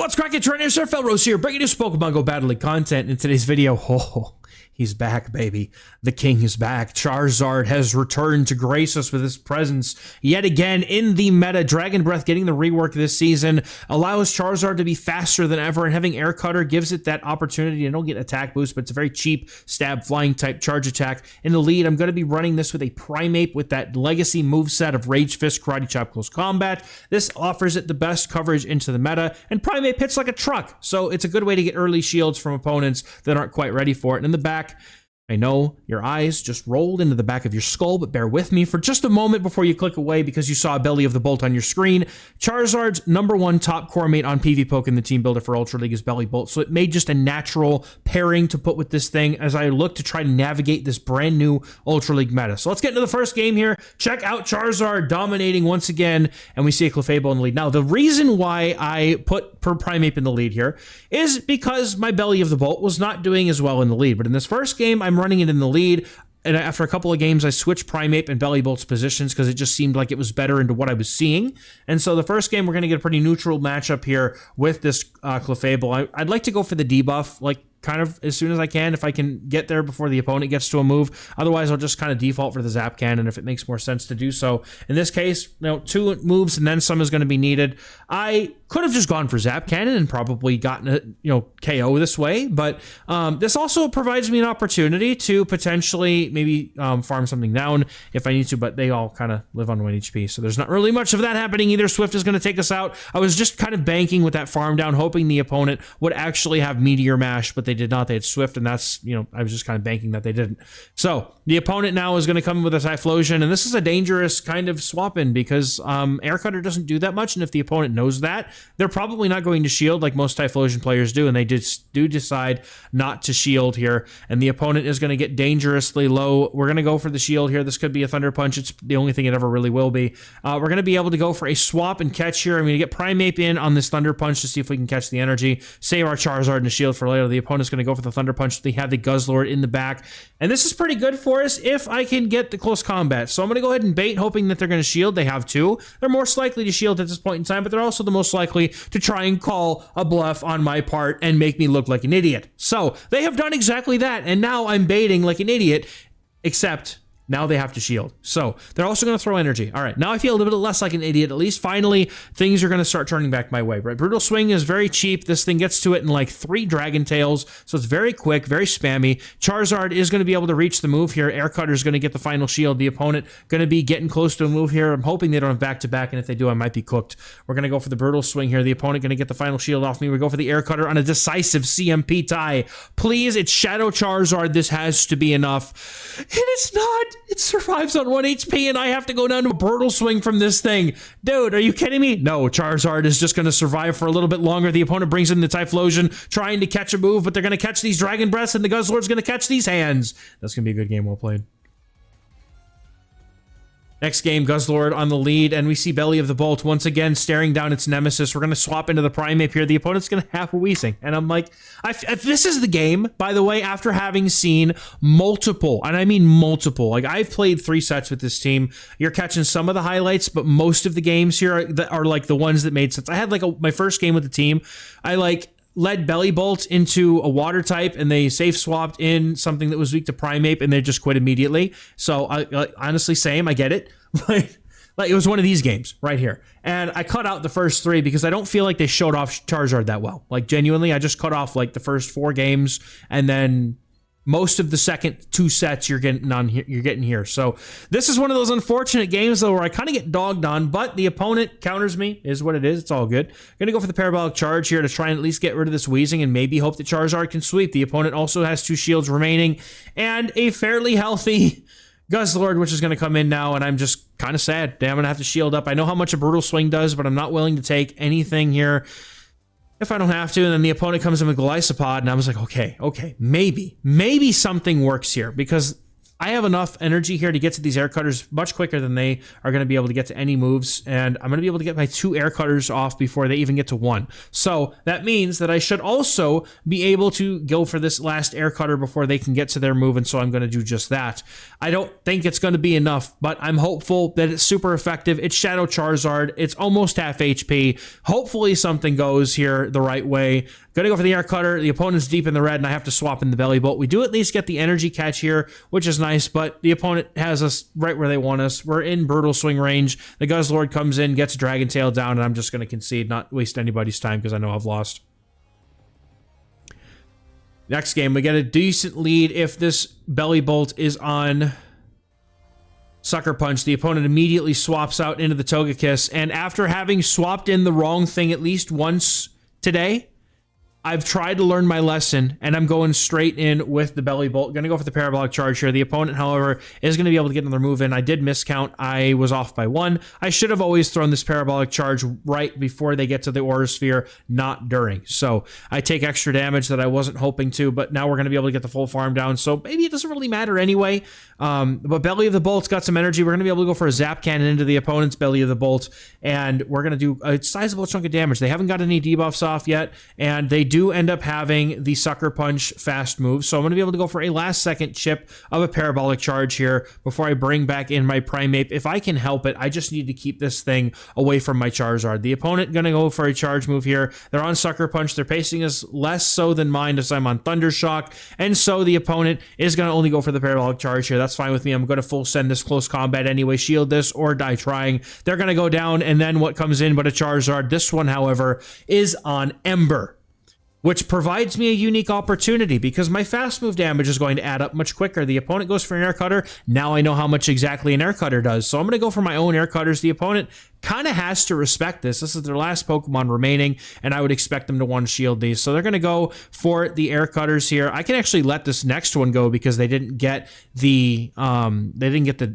What's cracking, trainers? XehrFelrose here, bringing you Pokemon Go Battle League content. In today's video, he's back, baby. The king is back. Charizard has returned to grace us with his presence yet again in the meta. Dragon Breath getting the rework this season allows Charizard to be faster than ever, and having Air Cutter gives it that opportunity. I don't get attack boost, but it's a very cheap stab flying type charge attack. In the lead, I'm going to be running this with a Primeape with that legacy moveset of Rage Fist, Karate Chop, Close Combat. This offers it the best coverage into the meta, and Primeape hits like a truck, so it's a good way to get early shields from opponents that aren't quite ready for it. And in the back, I know your eyes just rolled into the back of your skull, but bear with me for just a moment before you click away because you saw a Belly of the Bolt on your screen. Charizard's #1 top core mate on PvPoke in the team builder for Ultra League is Belly Bolt, so it made just a natural pairing to put with this thing as I look to try to navigate this brand new Ultra League meta. So let's get into the first game here. Check out Charizard dominating once again, and we see a Clefable in the lead. Now, the reason why I put Primeape in the lead here is because my Belly of the Bolt was not doing as well in the lead, but in this first game, I'm running it in the lead, and after a couple of games, I switched Primeape and Belly Bolt's positions because it just seemed like it was better into what I was seeing. And so the first game, we're going to get a pretty neutral matchup here with this Clefable. I'd like to go for the debuff, like, kind of as soon as I can, if I can get there before the opponent gets to a move. Otherwise, I'll just kind of default for the Zap Cannon if it makes more sense to do so. In this case, 2 moves and then some is going to be needed. I could have just gone for Zap Cannon and probably gotten a KO this way, but this also provides me an opportunity to potentially maybe farm something down if I need to, but they all kind of live on 1 HP, so there's not really much of that happening either. Swift is going to take us out. I was just kind of banking with that farm down, hoping the opponent would actually have Meteor Mash, but they did not. They had Swift, and that's, I was just kind of banking that they didn't. So the opponent now is going to come in with a Typhlosion, and this is a dangerous kind of swap in because Air Cutter doesn't do that much, and if the opponent knows that, they're probably not going to shield like most Typhlosion players do, and they do decide not to shield here, and the opponent is going to get dangerously low. We're going to go for the shield here. This could be a Thunder Punch. It's the only thing it ever really will be. We're going to be able to go for a swap and catch here. I'm going to get Primeape in on this Thunder Punch to see if we can catch the energy, save our Charizard and a shield for later. The opponent's going to go for the Thunder Punch. They have the Guzzlord in the back, and this is pretty good for us if I can get the close combat. So I'm going to go ahead and bait, hoping that they're going to shield. They have 2. They're most likely to shield at this point in time, but they're also the most likely to try and call a bluff on my part and make me look like an idiot. So they have done exactly that, and now I'm baiting like an idiot, except now they have to shield. So they're also going to throw energy. All right, now I feel a little bit less like an idiot. At least finally, things are going to start turning back my way. Right? Brutal Swing is very cheap. This thing gets to it in like 3 Dragon Tails, so it's very quick, very spammy. Charizard is going to be able to reach the move here. Air Cutter is going to get the final shield. The opponent going to be getting close to a move here. I'm hoping they don't have back-to-back, and if they do, I might be cooked. We're going to go for the Brutal Swing here. The opponent going to get the final shield off me. We go for the Air Cutter on a decisive CMP tie. Please, it's Shadow Charizard. This has to be enough. And it's not. It survives on 1 HP, and I have to go down to a Brutal Swing from this thing. Dude, are you kidding me? No, Charizard is just going to survive for a little bit longer. The opponent brings in the Typhlosion, trying to catch a move, but they're going to catch these Dragon Breaths, and the Guzzlord's going to catch these hands. That's going to be a good game. Well played. Next game, Guzzlord on the lead, and we see Belly of the Bolt once again staring down its nemesis. We're going to swap into the Primeape here. The opponent's going to have a Weezing, and I'm like, if this is the game, by the way, after having seen multiple, and I mean multiple, like I've played 3 sets with this team. You're catching some of the highlights, but most of the games here are like the ones that made sense. I had like my first game with the team. I led Belly Bolt into a water type, and they safe swapped in something that was weak to Primeape, and they just quit immediately. So honestly, same, I get it. Like it was one of these games right here, and I cut out the first 3 because I don't feel like they showed off Charizard that well. Like genuinely, I just cut off like the first 4 games, and then most of the second 2 sets you're getting here. So this is one of those unfortunate games though where I kind of get dogged on, but the opponent counters me, is what it is. It's all good. Gonna go for the Parabolic Charge here to try and at least get rid of this Weezing and maybe hope that Charizard can sweep. The opponent also has 2 shields remaining and a fairly healthy Guzzlord, which is going to come in now, and I'm just kind of sad. Damn, I'm going to have to shield up. I know how much a Brutal Swing does, but I'm not willing to take anything here if I don't have to. And then the opponent comes in with Glycopod, and I was like, okay, maybe something works here, because I have enough energy here to get to these air cutters much quicker than they are going to be able to get to any moves, and I'm going to be able to get my 2 air cutters off before they even get to 1. So that means that I should also be able to go for this last air cutter before they can get to their move, and so I'm going to do just that. I don't think it's going to be enough, but I'm hopeful that it's super effective. It's Shadow Charizard. It's almost half HP. Hopefully something goes here the right way. Going to go for the air cutter. The opponent's deep in the red, and I have to swap in the belly bolt. We do at least get the energy catch here, which is nice, but the opponent has us right where they want us. We're in brutal swing range. The Guzzlord comes in, gets Dragon Tail down, and I'm just going to concede, not waste anybody's time because I know I've lost. Next game, we get a decent lead if this belly bolt is on Sucker Punch. The opponent immediately swaps out into the Togekiss, and after having swapped in the wrong thing at least once today, I've tried to learn my lesson, and I'm going straight in with the belly bolt. Going to go for the parabolic charge here. The opponent, however, is going to be able to get another move in. I did miscount. I was off by 1. I should have always thrown this parabolic charge right before they get to the Aura Sphere, not during. So I take extra damage that I wasn't hoping to, but now we're going to be able to get the full farm down, so maybe it doesn't really matter anyway. But Belly of the Bolt's got some energy. We're going to be able to go for a Zap Cannon into the opponent's Belly of the Bolt, and we're going to do a sizable chunk of damage. They haven't got any debuffs off yet, and they do end up having the Sucker Punch fast move, so I'm going to be able to go for a last-second chip of a parabolic charge here before I bring back in my Primeape. If I can help it, I just need to keep this thing away from my Charizard. The opponent going to go for a charge move here. They're on Sucker Punch. Their pacing is less so than mine as I'm on Thunder Shock, and so the opponent is going to only go for the parabolic charge here. That's fine with me. I'm going to full send this close combat anyway, shield this, or die trying. They're going to go down, and then what comes in but a Charizard. This one, however, is on Ember, which provides me a unique opportunity because my fast move damage is going to add up much quicker. The opponent goes for an air cutter. Now I know how much exactly an air cutter does, so I'm going to go for my own air cutters. The opponent kind of has to respect this. This is their last Pokemon remaining, and I would expect them to want to shield these. So they're going to go for the air cutters here. I can actually let this next one go because they didn't get the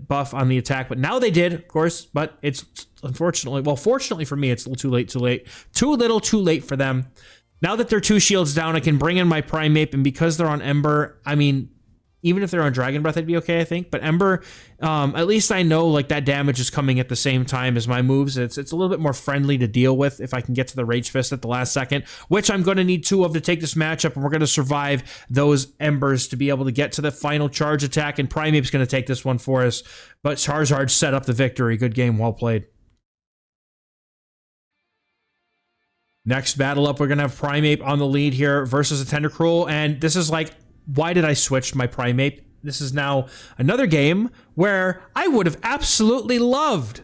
buff on the attack, but now they did, of course, but it's unfortunately, well, fortunately for me, it's a little too late. Too little, too late for them. Now that they're 2 shields down, I can bring in my Primeape, and because they're on Ember, I mean, even if they're on Dragon Breath, I'd be okay, I think. But Ember, at least I know like that damage is coming at the same time as my moves. It's a little bit more friendly to deal with if I can get to the Rage Fist at the last second, which I'm going to need 2 of to take this matchup, and we're going to survive those Embers to be able to get to the final charge attack, and Primeape's going to take this one for us. But Charizard set up the victory. Good game, well played. Next battle up, we're going to have Primeape on the lead here versus a Tentacruel, and this is like, why did I switch my Primeape? This is now another game where I would have absolutely loved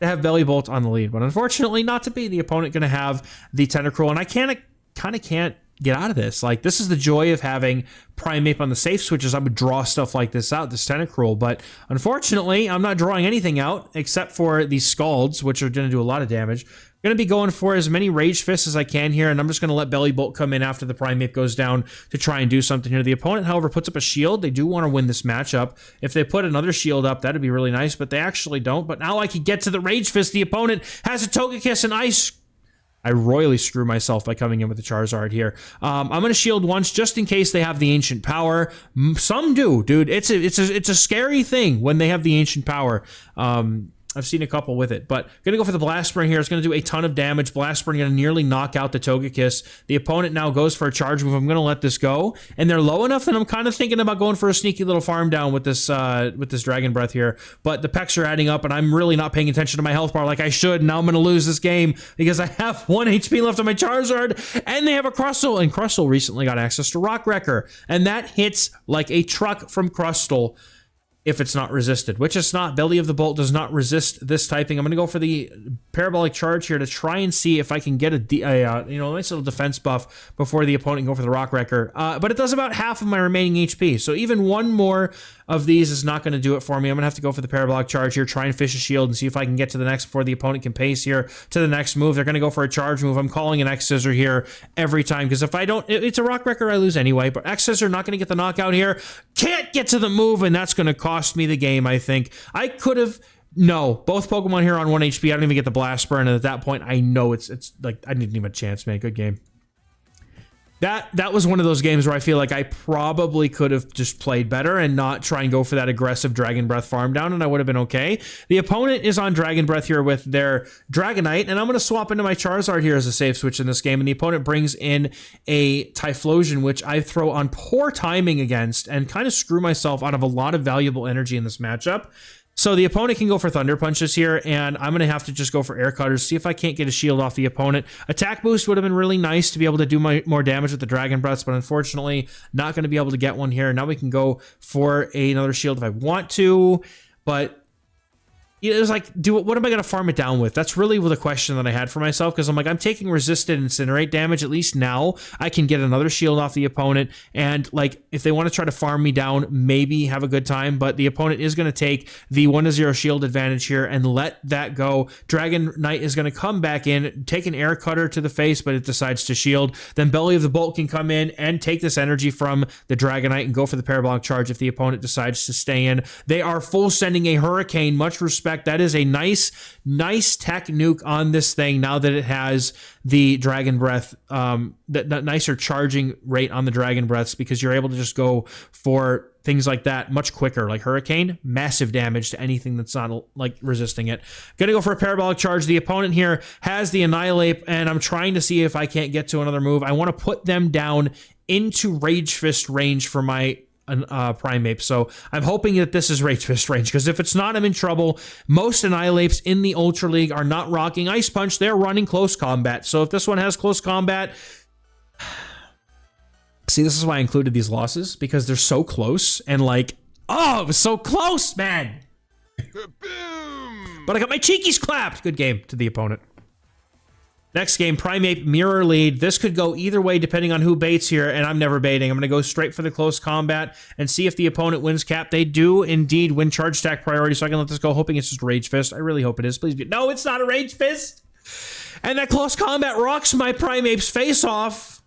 to have Belly Bolt on the lead, but unfortunately not to be. The opponent going to have the Tentacruel, and I kind of can't get out of this. Like, this is the joy of having Primeape on the safe switches. I would draw stuff like this out, this Tentacruel, but unfortunately, I'm not drawing anything out except for these Scalds, which are going to do a lot of damage. Going to be going for as many Rage Fists as I can here, and I'm just going to let Belly Bolt come in after the Primeape goes down to try and do something here. The opponent, however, puts up a shield. They do want to win this matchup. If they put another shield up, that'd be really nice, but they actually don't. But now I can get to the Rage Fist. The opponent has a Togekiss, and I royally screw myself by coming in with the Charizard here. I'm going to shield once just in case they have the Ancient Power. Some do, dude. It's a scary thing when they have the Ancient Power. I've seen a couple with it, but going to go for the Blast Spring here. It's going to do a ton of damage. Blast Spring going to nearly knock out the Togekiss. The opponent now goes for a charge move. I'm going to let this go, and they're low enough that I'm kind of thinking about going for a sneaky little farm down with this Dragon Breath here, but the Pecks are adding up, and I'm really not paying attention to my health bar like I should. Now I'm going to lose this game because I have 1 HP left on my Charizard, and they have a Crustle, and Crustle recently got access to Rock Wrecker, and that hits like a truck from Crustle if it's not resisted, which it's not. Belly of the Bolt does not resist this typing. I'm going to go for the parabolic charge here to try and see if I can get a nice little defense buff before the opponent can go for the Rock Wrecker. But it does about half of my remaining HP, so even one more of these is not going to do it for me. I'm going to have to go for the parabolic charge here, try and fish a shield and see if I can get to the next before the opponent can pace here to the next move. They're going to go for a charge move. I'm calling an X-Scissor here every time because if I don't, it's a Rock Wrecker, I lose anyway, but X-Scissor not going to get the knockout here. Can't get to the move, and that's going to cost me the game, I think. I could have... No, both Pokemon here on 1 HP. I don't even get the Blast Burn, and at that point, I know it's like, I didn't even have a chance, man. Good game. that was one of those games where I feel like I probably could have just played better and not try and go for that aggressive Dragon Breath farm down, and I would have been okay. The opponent is on Dragon Breath here with their Dragonite, and I'm going to swap into my Charizard here as a safe switch in this game, and the opponent brings in a Typhlosion, which I throw on poor timing against and kind of screw myself out of a lot of valuable energy in this matchup. So the opponent can go for Thunder Punches here, and I'm going to have to just go for Air Cutters, see if I can't get a shield off the opponent. Attack Boost would have been really nice to be able to do more damage with the Dragon Breaths, but unfortunately, not going to be able to get one here. Now we can go for another shield if I want to, but it was like, what am I going to farm it down with? That's really the question that I had for myself, because I'm like, I'm taking resisted Incinerate damage. At least now I can get another shield off the opponent, and like, if they want to try to farm me down, maybe have a good time, but the opponent is going to take the 1-0 shield advantage here and let that go. Dragonite is going to come back in, take an Air Cutter to the face, but it decides to shield. Then Belly of the Bolt can come in and take this energy from the Dragonite and go for the Parabolic Charge if the opponent decides to stay in. They are full sending a Hurricane, much respect. That is a nice tech nuke on this thing now that it has the Dragon Breath, that nicer charging rate on the Dragon Breaths, because you're able to just go for things like that much quicker. Like Hurricane, massive damage to anything that's not like resisting it. Gonna go for a Parabolic Charge. The opponent here has the Annihilate, and I'm trying to see if I can't get to another move. I want to put them down into Rage Fist range for my Primeape. So I'm hoping that this is Rage Fist range, because if it's not, I'm in trouble. Most Annihilapes in the Ultra League are not rocking Ice Punch. They're running Close Combat. So if this one has Close Combat... See, this is why I included these losses, because they're so close, and like, oh, it was so close, man! But I got my cheekies clapped! Good game to the opponent. Next game, Primeape Mirror Lead. This could go either way depending on who baits here, and I'm never baiting. I'm going to go straight for the Close Combat and see if the opponent wins cap. They do indeed win Charge Stack priority, so I can let this go, hoping it's just Rage Fist. I really hope it is. Please be. No, it's not a Rage Fist! And that Close Combat rocks my Primeape's face off.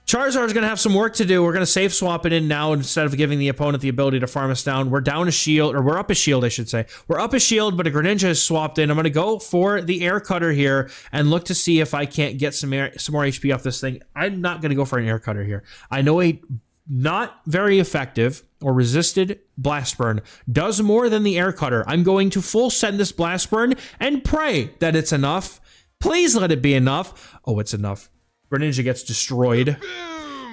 Charizard's going to have some work to do. We're going to safe swap it in now instead of giving the opponent the ability to farm us down. We're down a shield, or we're up a shield, I should say. We're up a shield, but a Greninja is swapped in. I'm going to go for the Air Cutter here and look to see if I can't get some more HP off this thing. I'm not going to go for an Air Cutter here. I know a not very effective or resisted Blast Burn does more than the Air Cutter. I'm going to full send this Blast Burn and pray that it's enough. Please let it be enough. Oh, it's enough. Greninja gets destroyed.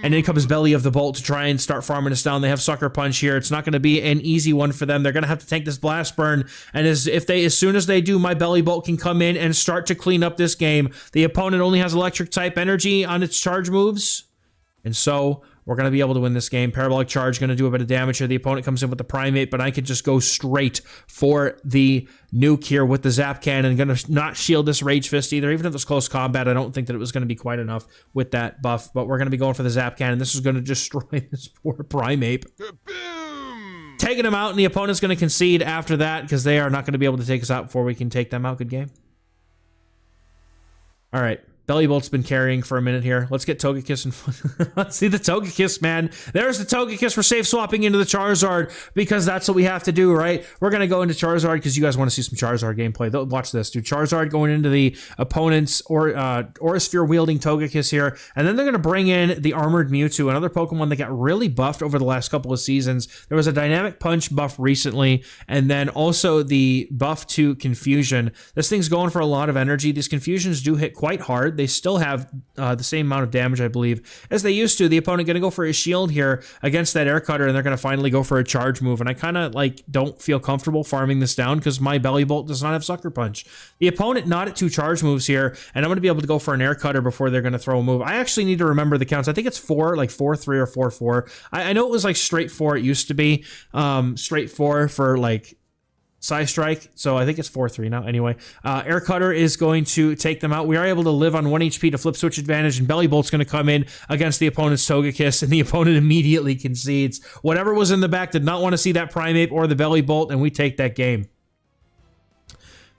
And in comes Belly of the Bolt to try and start farming us down. They have Sucker Punch here. It's not going to be an easy one for them. They're going to have to tank this Blast Burn. And as soon as they do, my Belly Bolt can come in and start to clean up this game. The opponent only has Electric type energy on its charge moves. And so we're going to be able to win this game. Parabolic Charge going to do a bit of damage here. The opponent comes in with the Primeape, but I could just go straight for the nuke here with the Zap Cannon. Going to not shield this Rage Fist either. Even if it's Close Combat, I don't think that it was going to be quite enough with that buff, but we're going to be going for the Zap Cannon. This is going to destroy this poor Primeape. Taking him out, and the opponent's going to concede after that because they are not going to be able to take us out before we can take them out. Good game. All right. Belly Bolt's been carrying for a minute here. Let's get Togekiss and let's see the Togekiss, man. There's the Togekiss. We're safe swapping into the Charizard because that's what we have to do, right? We're going to go into Charizard because you guys want to see some Charizard gameplay. Watch this, dude. Charizard going into the opponent's Aura Sphere wielding Togekiss here. And then they're going to bring in the Armored Mewtwo, another Pokemon that got really buffed over the last couple of seasons. There was a Dynamic Punch buff recently, and then also the buff to Confusion. This thing's going for a lot of energy. These Confusions do hit quite hard. They still have the same amount of damage, I believe, as they used to. The opponent going to go for a shield here against that Air Cutter, and they're going to finally go for a charge move. And I kind of like don't feel comfortable farming this down because my Belly Bolt does not have Sucker Punch. The opponent not at 2 charge moves here, and I'm going to be able to go for an Air Cutter before they're going to throw a move. I actually need to remember the counts. I think it's 4, like 4-3 or 4-4. I know it was like straight 4. It used to be straight 4 for like Psy Strike, so I think it's 4-3 now. Anyway, Air Cutter is going to take them out. We are able to live on 1 HP to flip switch advantage, and Belly Bolt's going to come in against the opponent's Togekiss, and the opponent immediately concedes. Whatever was in the back did not want to see that Primeape or the Belly Bolt, and we take that game.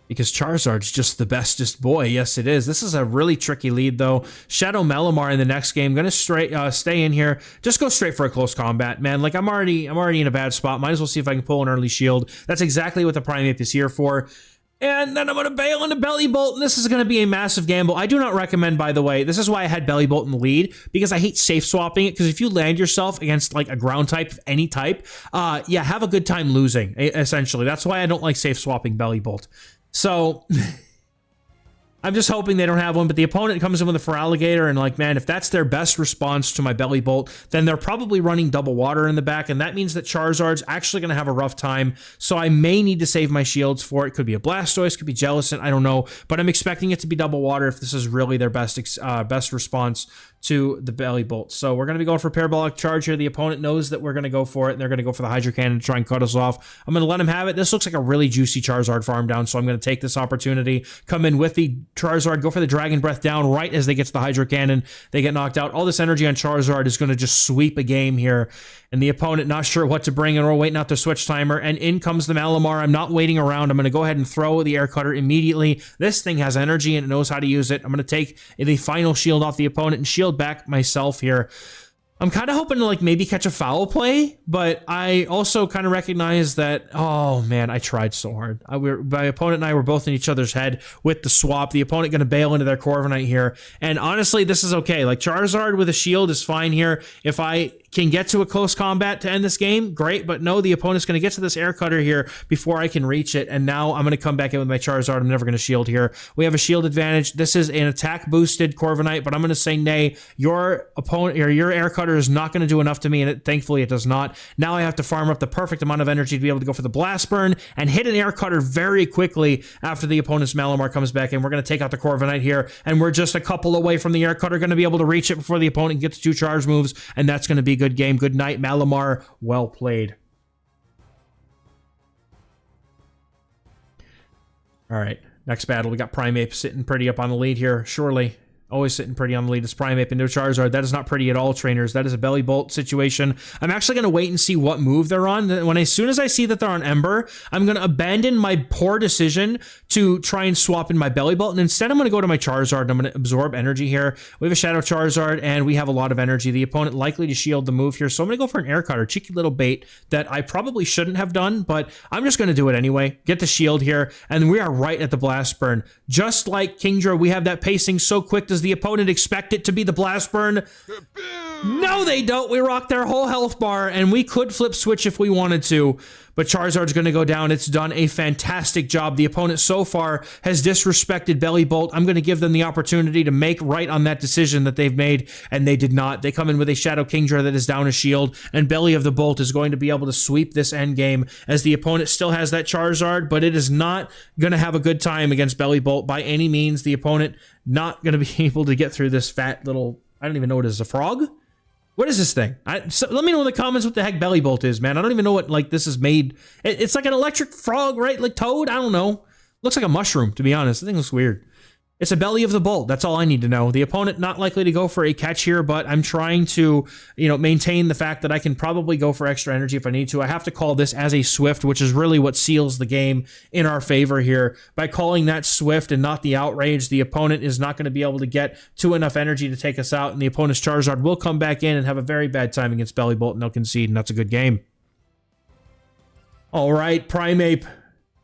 Because Charizard's just the bestest boy. Yes, it is. This is a really tricky lead, though. Shadow Malamar in the next game. Going to stay in here. Just go straight for a Close Combat, man. Like, I'm already in a bad spot. Might as well see if I can pull an early shield. That's exactly what the Primeape is here for. And then I'm going to bail into Belly Bolt, and this is going to be a massive gamble. I do not recommend, by the way, this is why I had Belly Bolt in the lead, because I hate safe swapping it, because if you land yourself against like a ground type of any type, yeah, have a good time losing, essentially. That's why I don't like safe swapping Belly Bolt. So... I'm just hoping they don't have one, but the opponent comes in with a Feraligatr, and like, man, if that's their best response to my Belly Bolt, then they're probably running double water in the back, and that means that Charizard's actually going to have a rough time, so I may need to save my shields for it. Could be a Blastoise, could be Jellicent, I don't know, but I'm expecting it to be double water if this is really their best response to the Belly Bolt. So we're going to be going for Parabolic Charge here. The opponent knows that we're going to go for it, and they're going to go for the Hydro Cannon to try and cut us off. I'm going to let him have it. This looks like a really juicy Charizard farm down, so I'm going to take this opportunity, come in with the Charizard, go for the Dragon Breath down right as they get to the Hydro Cannon. They get knocked out. All this energy on Charizard is going to just sweep a game here, and the opponent not sure what to bring, and we're waiting out the switch timer, and in comes the Malamar. I'm not waiting around. I'm going to go ahead and throw the Air Cutter immediately. This thing has energy, and it knows how to use it. I'm going to take the final shield off the opponent and shield back myself here. I'm kind of hoping to like maybe catch a foul play, but I also kind of recognize that, oh man, I tried so hard. My opponent and I were both in each other's head with the swap. The opponent going to bail into their Corviknight here. And honestly, this is okay. Like Charizard with a shield is fine here. If I can get to a close combat to end this game, great. But no, the opponent's going to get to this Air Cutter here before I can reach it. And now I'm going to come back in with my Charizard. I'm never going to shield here. We have a shield advantage. This is an attack boosted Corviknight, but I'm going to say nay. Your opponent or your Air Cutter is not going to do enough to me, and thankfully it does not. Now I have to farm up the perfect amount of energy to be able to go for the Blast Burn and hit an Air Cutter very quickly after the opponent's Malamar comes back in. We're going to take out the Corviknight here, and we're just a couple away from the Air Cutter, going to be able to reach it before the opponent gets 2 charge moves, and that's going to be a good game. Good night, Malamar. Well played. All right, next battle. We got Primeape sitting pretty up on the lead here, surely. Always sitting pretty on the lead. It's Primeape into Charizard. That is not pretty at all, trainers. That is a Belly Bolt situation. I'm actually going to wait and see what move they're on. As soon as I see that they're on Ember, I'm going to abandon my poor decision to try and swap in my Belly Bolt. And instead, I'm going to go to my Charizard, and I'm going to absorb energy here. We have a Shadow Charizard, and we have a lot of energy. The opponent likely to shield the move here. So I'm going to go for an Air Cutter. Cheeky little bait that I probably shouldn't have done, but I'm just going to do it anyway. Get the shield here, and we are right at the Blast Burn. Just like Kingdra, we have that pacing so quick. Does the opponent expect it to be the Blast Burn? No, they don't. We rock their whole health bar, and we could flip switch if we wanted to, but Charizard's going to go down. It's done a fantastic job. The opponent so far has disrespected Belly Bolt. I'm going to give them the opportunity to make right on that decision that they've made, and they did not. They come in with a Shadow Kingdra that is down a shield, and Belly of the Bolt is going to be able to sweep this end game as the opponent still has that Charizard, but it is not going to have a good time against Belly Bolt by any means. The opponent not going to be able to get through this fat little, I don't even know what it is, a frog? What is this thing? So let me know in the comments what the heck Belly Bolt is, man. I don't even know what like this is made. It's like an electric frog, right? Like Toad? I don't know. Looks like a mushroom, to be honest. I think it looks weird. It's a Belly of the Bolt. That's all I need to know. The opponent not likely to go for a catch here, but I'm trying to, maintain the fact that I can probably go for extra energy if I need to. I have to call this as a Swift, which is really what seals the game in our favor here. By calling that Swift and not the Outrage, the opponent is not going to be able to get to enough energy to take us out, and the opponent's Charizard will come back in and have a very bad time against Belly Bolt, and they'll concede, and that's a good game. All right, Primeape.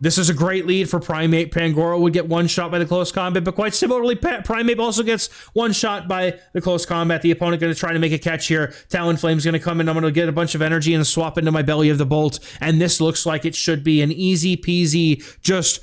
This is a great lead for Primeape. Pangoro would get one shot by the close combat, but quite similarly, Primeape also gets one shot by the close combat. The opponent going to try to make a catch here. Talonflame's going to come in. I'm going to get a bunch of energy and swap into my Belly of the Bolt, and this looks like it should be an easy peasy, just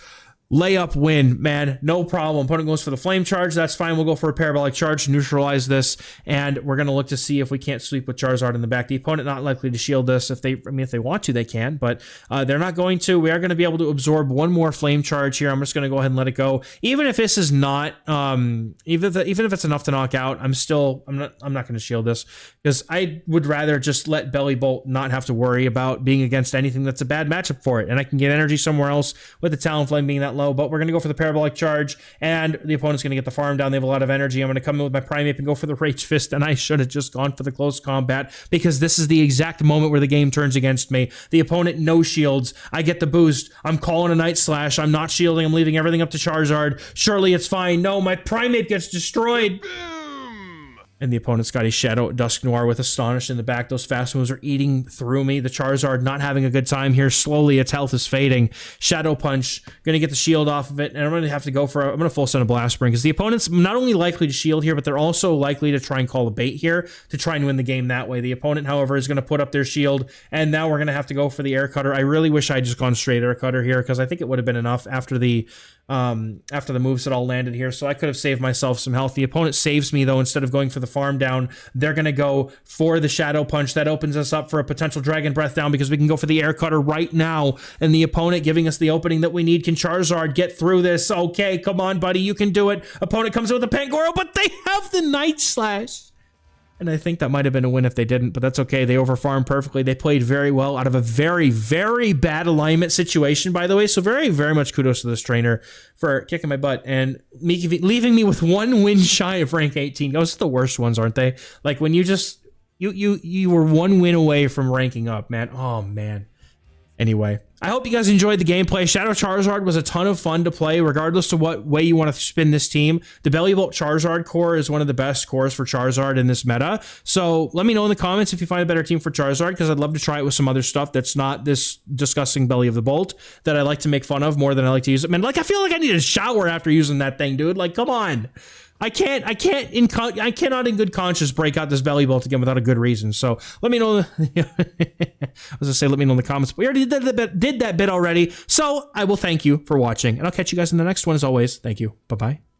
layup win, man. No problem. Opponent goes for the Flame Charge. That's fine. We'll go for a Parabolic Charge to neutralize this, and we're going to look to see if we can't sweep with Charizard in the back. The opponent not likely to shield this. If they want to, they can, but they're not going to. We are going to be able to absorb one more Flame Charge here. I'm just going to go ahead and let it go. Even if this is not, even if it's enough to knock out, I'm not going to shield this, because I would rather just let Belly Bolt not have to worry about being against anything that's a bad matchup for it, and I can get energy somewhere else with the Talonflame being that low. But we're going to go for the Parabolic Charge, and the opponent's going to get the farm down. They have a lot of energy. I'm going to come in with my Primeape and go for the Rage Fist, and I should have just gone for the close combat, because this is the exact moment where the game turns against me. The opponent no shields. I get the boost. I'm calling a Night Slash. I'm not shielding. I'm leaving everything up to Charizard. Surely it's fine. No, my Primeape gets destroyed. And the opponent's got a Shadow Dusknoir with Astonish in the back. Those fast moves are eating through me. The Charizard not having a good time here. Slowly, its health is fading. Shadow Punch, going to get the shield off of it. And I'm going to have to go for I'm going to full send a Blast Spring because the opponent's not only likely to shield here, but they're also likely to try and call a bait here to try and win the game that way. The opponent, however, is going to put up their shield. And now we're going to have to go for the Air Cutter. I really wish I had just gone straight Air Cutter here because I think it would have been enough after the moves that all landed here. So I could have saved myself some health. The opponent saves me, though. Instead of going for the farm down, they're going to go for the Shadow Punch. That opens us up for a potential Dragon Breath down because we can go for the Air Cutter right now. And the opponent giving us the opening that we need. Can Charizard get through this? Okay, come on, buddy. You can do it. Opponent comes in with a Pangoro, but they have the Night Slash. And I think that might have been a win if they didn't, but that's okay. They overfarmed perfectly. They played very well out of a very, very bad alignment situation, by the way. So very, very much kudos to this trainer for kicking my butt and leaving me with 1 win shy of rank 18. Those are the worst ones, aren't they? Like when you just, you were 1 win away from ranking up, man. Oh, man. Anyway, I hope you guys enjoyed the gameplay. Shadow Charizard was a ton of fun to play, regardless of what way you want to spin this team. The Bellybolt Charizard core is one of the best cores for Charizard in this meta. So let me know in the comments if you find a better team for Charizard, because I'd love to try it with some other stuff that's not this disgusting Belly of the Bolt that I like to make fun of more than I like to use it. Man, like, I feel like I need a shower after using that thing, dude. Like, come on. I cannot in good conscience break out this belly bolt again without a good reason. So let me know. I was gonna say, let me know in the comments. We already did that bit already. So I will thank you for watching, and I'll catch you guys in the next one. As always, thank you. Bye-bye.